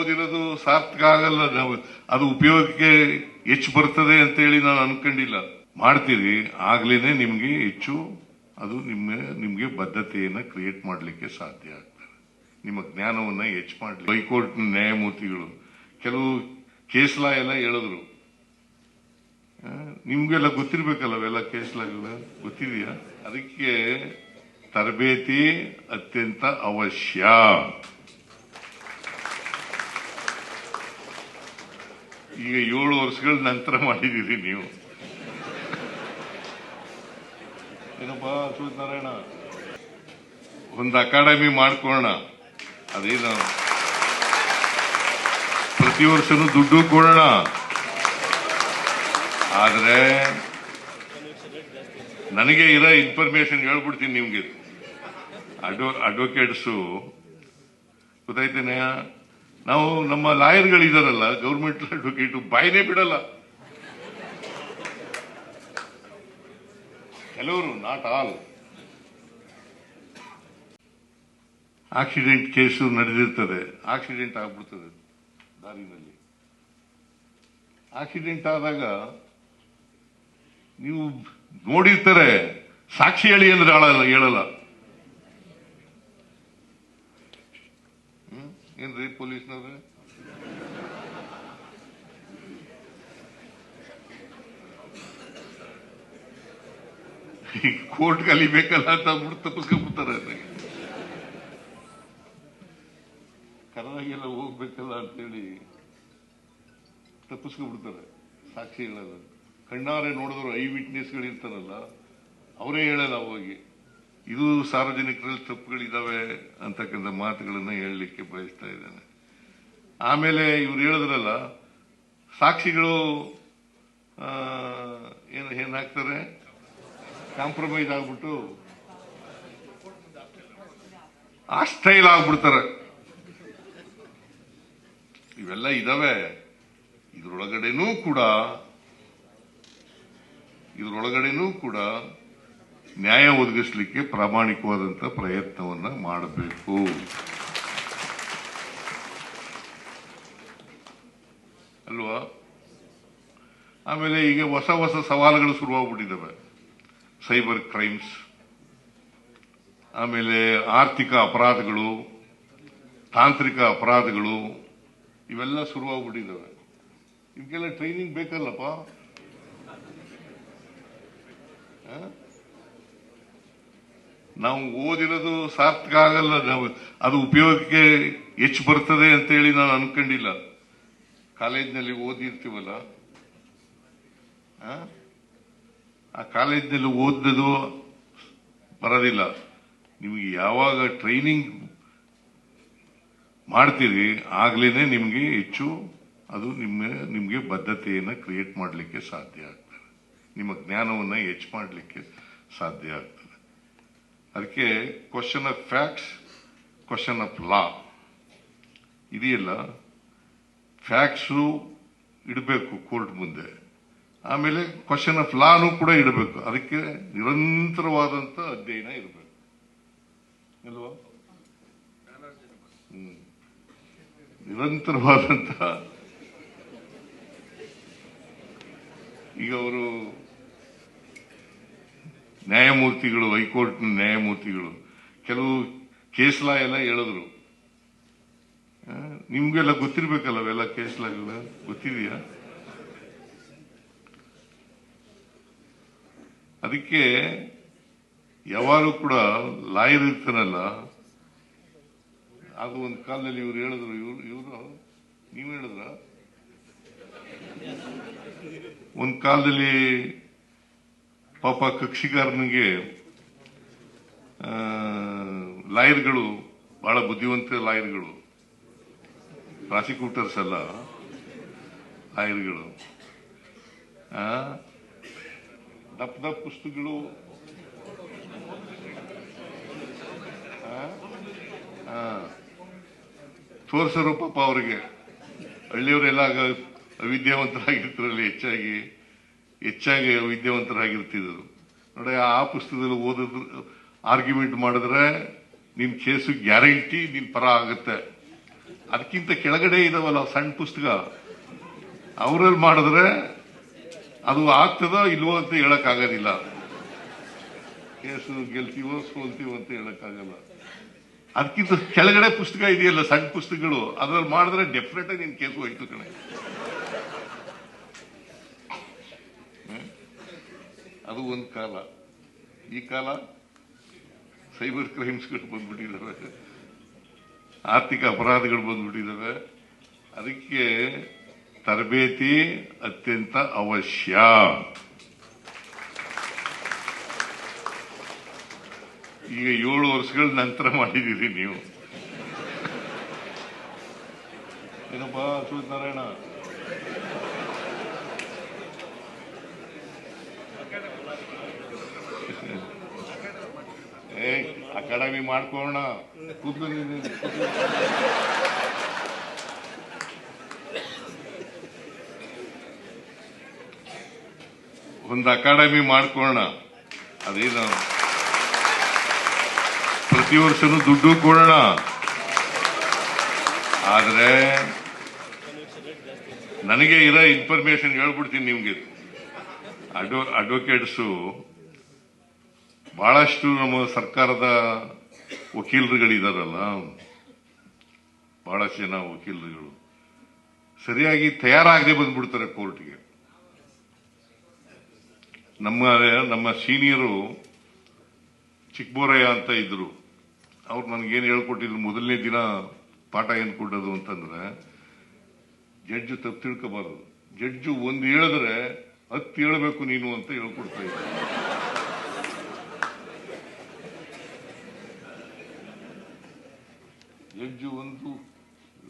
ಓದಿರೋದು ಸಾರ್ಥಕ ಆಗಲ್ಲ, ಅದು ಉಪಯೋಗಕ್ಕೆ ಹೆಚ್ಚು ಬರ್ತದೆ ಅಂತೇಳಿ ನಾನು ಅನ್ಕೊಂಡಿಲ್ಲ. ಮಾಡ್ತೀರಿ ಆಗ್ಲೇನೆ ನಿಮ್ಗೆ ಹೆಚ್ಚು ಅದು ನಿಮ್ಗೆ ಬದ್ಧತೆಯನ್ನ ಕ್ರಿಯೇಟ್ ಮಾಡಲಿಕ್ಕೆ ಸಾಧ್ಯ ಆಗ್ತದೆ. ನಿಮ್ಮ ಜ್ಞಾನವನ್ನ ಹೆಚ್ಚು ಮಾಡಲಿ. ಹೈಕೋರ್ಟ್ ನ್ಯಾಯಮೂರ್ತಿಗಳು ಕೆಲವು ಕೇಸ್ ಲಾ ಎಲ್ಲ ಹೇಳಿದ್ರು. ನಿಮ್ಗೆಲ್ಲ ಗೊತ್ತಿರ್ಬೇಕಲ್ಲ ಅವೆಲ್ಲ ಕೇಸ್ ಲಾಗಳು, ಗೊತ್ತಿದೆಯಾ? ಅದಕ್ಕೆ ತರಬೇತಿ ಅತ್ಯಂತ ಅವಶ್ಯ. ಈಗ 7 ವರ್ಷಗಳ ನಂತರ ಮಾಡಿದ್ದೀರಿ ನೀವು. ಏನಪ್ಪಾ ಸೂರ್ಯನಾರಾಯಣ, ಒಂದು ಅಕಾಡೆಮಿ ಮಾಡ್ಕೊಳ್ಳೋಣ. ಅದೇನು ಪ್ರತಿ ವರ್ಷನೂ ದುಡ್ಡು ಕೊಡೋಣ. ಆದ್ರೆ ನನಗೆ ಇರೋ ಇನ್ಫಾರ್ಮೇಶನ್ ಹೇಳ್ಬಿಡ್ತೀನಿ ನಿಮ್ಗೆ. ಅಡ್ವೊಕೇಟ್ಸು ಗೊತ್ತಾಯ್ತೇನೆ. ನಾವು ನಮ್ಮ ಲಾಯರ್ಗಳಿದಾರಲ್ಲ, ಗೌರ್ಮೆಂಟ್ ಅಡ್ವೊಕೇಟ್ ಬಾಯಿನೇ ಬಿಡಲ್ಲ. ಕೆಲವರು, ನಾಟ್ ಆಲ್. ಆಕ್ಸಿಡೆಂಟ್ ಕೇಸು ನಡೆದಿರ್ತದೆ, ಆಕ್ಸಿಡೆಂಟ್ ಆಗ್ಬಿಡ್ತದೆ ದಾರಿನಲ್ಲಿ. ಆಕ್ಸಿಡೆಂಟ್ ಆದಾಗ ನೀವು ನೋಡಿರ್ತಾರೆ, ಸಾಕ್ಷಿ ಹೇಳಿ ಅಂದ್ರೆ ಹೇಳಲ್ಲ. ಏನ್ರಿ ಪೊಲೀಸ್ನವ್ರೆ? ಕೋರ್ಟ್ ಕಲಿಬೇಕಲ್ಲ ಅಂತ ಬಿಟ್ಟು ತಪ್ಪಿಸ್ಕೊಂಡ್ಬಿಡ್ತಾರೆ. ಕರ್ನಾಟಕೆಲ್ಲ ಹೋಗ್ಬೇಕಲ್ಲ ಅಂತೇಳಿ ತಪ್ಪಿಸ್ಕೊಂಡ್ಬಿಡ್ತಾರೆ. ಸಾಕ್ಷಿ ಹೇಳಲ್ಲ. ಕಣ್ಣಾರೆ ನೋಡಿದ್ರು ಐ ವಿಟ್ನೆಸ್ಗಳು ಇರ್ತಾರಲ್ಲ, ಅವರೇ ಹೇಳಲ್ಲ ಹೋಗಿ. ಇದು ಸಾರ್ವಜನಿಕರಲ್ಲಿ ತಪ್ಪುಗಳಿದಾವೆ ಅಂತಕ್ಕಂಥ ಮಾತುಗಳನ್ನ ಹೇಳಲಿಕ್ಕೆ ಬಯಸ್ತಾ ಇದ್ದೇನೆ. ಆಮೇಲೆ ಇವ್ರು ಹೇಳಿದ್ರಲ್ಲ, ಸಾಕ್ಷಿಗಳು ಏನಾಗ್ತಾರೆ, ಕಾಂಪ್ರಮೈಸ್ ಆಗ್ಬಿಟ್ಟು ಆಸ್ಟೈಲ್ ಆಗ್ಬಿಡ್ತಾರೆ. ಇವೆಲ್ಲ ಇದಾವೆ. ಇದ್ರೊಳಗಡೆನೂ ಕೂಡ ನ್ಯಾಯ ಒದಗಿಸಲಿಕ್ಕೆ ಪ್ರಾಮಾಣಿಕವಾದಂತ ಪ್ರಯತ್ನವನ್ನ ಮಾಡಬೇಕು. ಅಲ್ವಾ? ಆಮೇಲೆ ಈಗ ಹೊಸ ಹೊಸ ಸವಾಲುಗಳು ಶುರುವಾಗ್ಬಿಟ್ಟಿದ್ದಾವೆ. ಸೈಬರ್ ಕ್ರೈಮ್ಸ್, ಆಮೇಲೆ ಆರ್ಥಿಕ ಅಪರಾಧಗಳು, ತಾಂತ್ರಿಕ ಅಪರಾಧಗಳು, ಇವೆಲ್ಲ ಶುರುವಾಗ್ಬಿಟ್ಟಿದ್ದಾವೆ. ಇವಕ್ಕೆಲ್ಲ ಟ್ರೈನಿಂಗ್ ಬೇಕಲ್ಲಪ್ಪ. ನಾವು ಓದಿರೋದು ಸಾರ್ಥಕ ಆಗಲ್ಲ, ಅದು ಉಪಯೋಗಕ್ಕೆ ಹೆಚ್ಚು ಬರ್ತದೆ ಅಂತೇಳಿ ನಾನು ಅನ್ಕೊಂಡಿಲ್ಲ. ಕಾಲೇಜ್ನಲ್ಲಿ ಓದಿರ್ತೀವಲ್ಲ, ಆ ಕಾಲೇಜ್ನಲ್ಲಿ ಓದದು ಬರೋದಿಲ್ಲ. ನಿಮಗೆ ಯಾವಾಗ ಟ್ರೈನಿಂಗ್ ಮಾಡ್ತೀರಿ ಆಗ್ಲೇನೆ ನಿಮ್ಗೆ ಹೆಚ್ಚು ಅದು ನಿಮ್ಗೆ ಬದ್ಧತೆಯನ್ನ ಕ್ರಿಯೇಟ್ ಮಾಡಲಿಕ್ಕೆ ಸಾಧ್ಯ ಆಗ್ತದೆ. ನಿಮ್ಮ ಜ್ಞಾನವನ್ನ ಹೆಚ್ಚು ಮಾಡಲಿಕ್ಕೆ ಸಾಧ್ಯ ಆಗ್ತದೆ. ಅದಕ್ಕೆ question of facts, question of law ಇದೆಯಲ್ಲ, ಫ್ಯಾಕ್ಟ್ಸು ಇಡಬೇಕು ಕೋರ್ಟ್ ಮುಂದೆ, ಆಮೇಲೆ ಕ್ವಶನ್ ಆಫ್ ಲಾನು ಕೂಡ ಇಡಬೇಕು. ಅದಕ್ಕೆ ನಿರಂತರವಾದಂತ ಅಧ್ಯಯನ ಇರಬೇಕು ಅಲ್ವಾ? ನಿರಂತರವಾದಂತ. ಈಗ ಅವರು ನ್ಯಾಯಮೂರ್ತಿಗಳು, ಹೈಕೋರ್ಟ್ ನ್ಯಾಯಮೂರ್ತಿಗಳು ಕೆಲವು ಕೇಸ್ ಲಾ ಎಲ್ಲ ಹೇಳಿದ್ರು. ನಿಮ್ಗೆಲ್ಲ ಗೊತ್ತಿರ್ಬೇಕಲ್ಲ ಅವೆಲ್ಲ ಕೇಸ್ ಲಾಗಳು, ಗೊತ್ತಿದೆಯಾ? ಅದಕ್ಕೆ ಯಾವಾಗಲೂ ಕೂಡ ಲಾಯರ್ ಇರ್ತಾನಲ್ಲ, ಅದು ಒಂದು ಕಾಲದಲ್ಲಿ ಇವ್ರು ಹೇಳಿದ್ರು, ನೀವು ಹೇಳಿದ್ರ ಒಂದು ಕಾಲದಲ್ಲಿ ಪಾಪ ಕಕ್ಷಿಗಾರನಿಗೆ ಲಾಯರ್ಗಳು, ಬಹಳ ಬುದ್ಧಿವಂತ ಲಾಯರ್ಗಳು, ಪ್ರಾಸಿಕ್ಯೂಟರ್ಸ್ ಅಲ್ಲ, ಲಾಯರ್ಗಳು, ದಪ್ಪ ಪುಸ್ತಕಗಳು, ತೋರ್ಸರು ಪಾಪ ಅವರಿಗೆ. ಹಳ್ಳಿಯವರೆಲ್ಲ ಅವಿದ್ಯಾವಂತರಾಗಿರ್ತಾರಲ್ಲಿ, ಹೆಚ್ಚಾಗಿ ವಿದ್ಯಾವಂತರಾಗಿರ್ತಿದ್ರು ನೋಡಿ. ಆ ಪುಸ್ತಕದಲ್ಲಿ ಓದಿದ್ರು, ಆರ್ಗ್ಯುಮೆಂಟ್ ಮಾಡಿದ್ರೆ ನಿನ್ ಕೇಸು ಗ್ಯಾರಂಟಿ ನಿನ್ ಪರ ಆಗುತ್ತೆ. ಅದಕ್ಕಿಂತ ಕೆಳಗಡೆ ಇದಾವಲ್ಲ ಸಣ್ಣ ಪುಸ್ತಕ, ಅವರಲ್ಲಿ ಮಾಡಿದ್ರೆ ಅದು ಆಗ್ತದೋ ಇಲ್ವೋ ಅಂತ ಹೇಳಕ್ ಆಗೋದಿಲ್ಲ. ಕೇಸು ಗೆಲ್ತೀವೋ ಸೋಲ್ತೀವೋ ಅಂತ ಹೇಳಕ್ ಆಗಲ್ಲ. ಅದಕ್ಕಿಂತ ಕೆಳಗಡೆ ಪುಸ್ತಕ ಇದೆಯಲ್ಲ ಸಣ್ಣ ಪುಸ್ತಕಗಳು, ಅದ್ರಲ್ಲಿ ಮಾಡಿದ್ರೆ ಡೆಫಿನೆಟ್ ಆಗಿ ನಿನ್ ಕೇಸು ಹೋಯ್ತು ಕಣೆ. ಅದು ಒಂದು ಕಾಲ. ಈ ಕಾಲ ಸೈಬರ್ ಕ್ರೈಮ್ಸ್ಗಳು ಬಂದ್ಬಿಟ್ಟಿದ್ದಾವೆ, ಆರ್ಥಿಕ ಅಪರಾಧಗಳು ಬಂದ್ಬಿಟ್ಟಿದ್ದಾವೆ. ಅದಕ್ಕೆ ತರಬೇತಿ ಅತ್ಯಂತ ಅವಶ್ಯ. ಈಗ 7 ವರ್ಷಗಳ ನಂತರ ಮಾಡಿದ್ದೀರಿ ನೀವು. ಏನಪ್ಪ ಸೂರ್ಯನಾರಾಯಣ, ಅಕಾಡೆಮಿ ಮಾಡ್ಕೋಣ, ಕೂತ್ಕೊಂಡು ಒಂದು ಅಕಾಡೆಮಿ ಮಾಡ್ಕೋಣ. ಅದೇನು ಪ್ರತಿ ವರ್ಷನೂ ದುಡ್ಡು ಕೊಡೋಣ. ಆದ್ರೆ ನನಗೆ ಇರೋ ಇನ್ಫಾರ್ಮೇಶನ್ ಹೇಳ್ಬಿಡ್ತೀನಿ ನಿಮ್ಗೆ. ಅಡ್ವೊಕೇಟ್ಸು ಬಹಳಷ್ಟು ನಮ್ಮ ಸರ್ಕಾರದ ವಕೀಲರುಗಳಿದಾರಲ್ಲ, ಬಹಳಷ್ಟು ಜನ ವಕೀಲರುಗಳು ಸರಿಯಾಗಿ ತಯಾರಾಗದೆ ಬಂದ್ಬಿಡ್ತಾರೆ ಕೋರ್ಟ್ಗೆ. ನಮ್ಮ ಸೀನಿಯರು ಚಿಕ್ಕಬೋರಯ್ಯ ಅಂತ ಇದ್ರು, ಅವ್ರು ನನಗೇನು ಹೇಳ್ಕೊಟ್ಟಿದ್ರು, ಮೊದಲನೇ ದಿನ ಪಾಠ ಏನು ಕೊಡೋದು ಅಂತಂದ್ರೆ, ಜಡ್ಜು ತಪ್ಪು ತಿಳ್ಕೋಬಾರದು, ಜಡ್ಜು ಒಂದು ಹೇಳಿದ್ರೆ 10 ಹೇಳಬೇಕು ನೀನು ಅಂತ ಹೇಳ್ಕೊಡ್ತಾ ಇದ್ರು. ಜಡ್ಜು ಒಂದು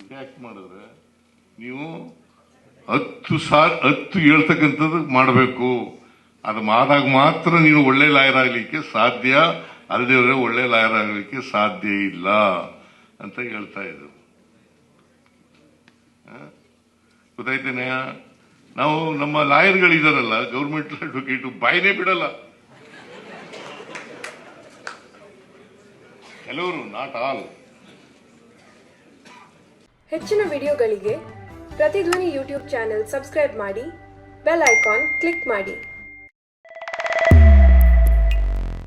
ರಿಯಾಕ್ಟ್ ಮಾಡಿದ್ರೆ ನೀವು 10 ಹೇಳ್ತಕ್ಕಂಥದ್ದು ಮಾಡಬೇಕು. ಅದು ಮಾಡಿದಾಗ ಮಾತ್ರ ನೀನು ಒಳ್ಳೆ ಲಾಯರ್ ಆಗ್ಲಿಕ್ಕೆ ಸಾಧ್ಯ, ಅಲ್ಲದೆ ಒಳ್ಳೆ ಲಾಯರ್ ಆಗ್ಲಿಕ್ಕೆ ಸಾಧ್ಯ ಇಲ್ಲ ಅಂತ ಹೇಳ್ತಾ ಇದ್ರು. ಗೊತ್ತಾಯ್ತೇನೆ? ನಾವು ನಮ್ಮ ಲಾಯರ್ಗಳಿದಾರಲ್ಲ, ಗೌರ್ಮೆಂಟ್ ಅಡ್ವೊಕೇಟ್ ಬಾಯಿನೇ ಬಿಡಲ್ಲ ಕೆಲವರು, ನಾಟ್ ಆಲ್. ಹೆಚ್ಚಿನ ವಿಡಿಯೋಗಳಿಗೆ ಪ್ರತಿಧ್ವನಿ ಯೂಟ್ಯೂಬ್ ಚಾನೆಲ್ ಸಬ್ಸ್ಕ್ರೈಬ್ ಮಾಡಿ, ಬೆಲ್ ಐಕಾನ್ ಕ್ಲಿಕ್ ಮಾಡಿ.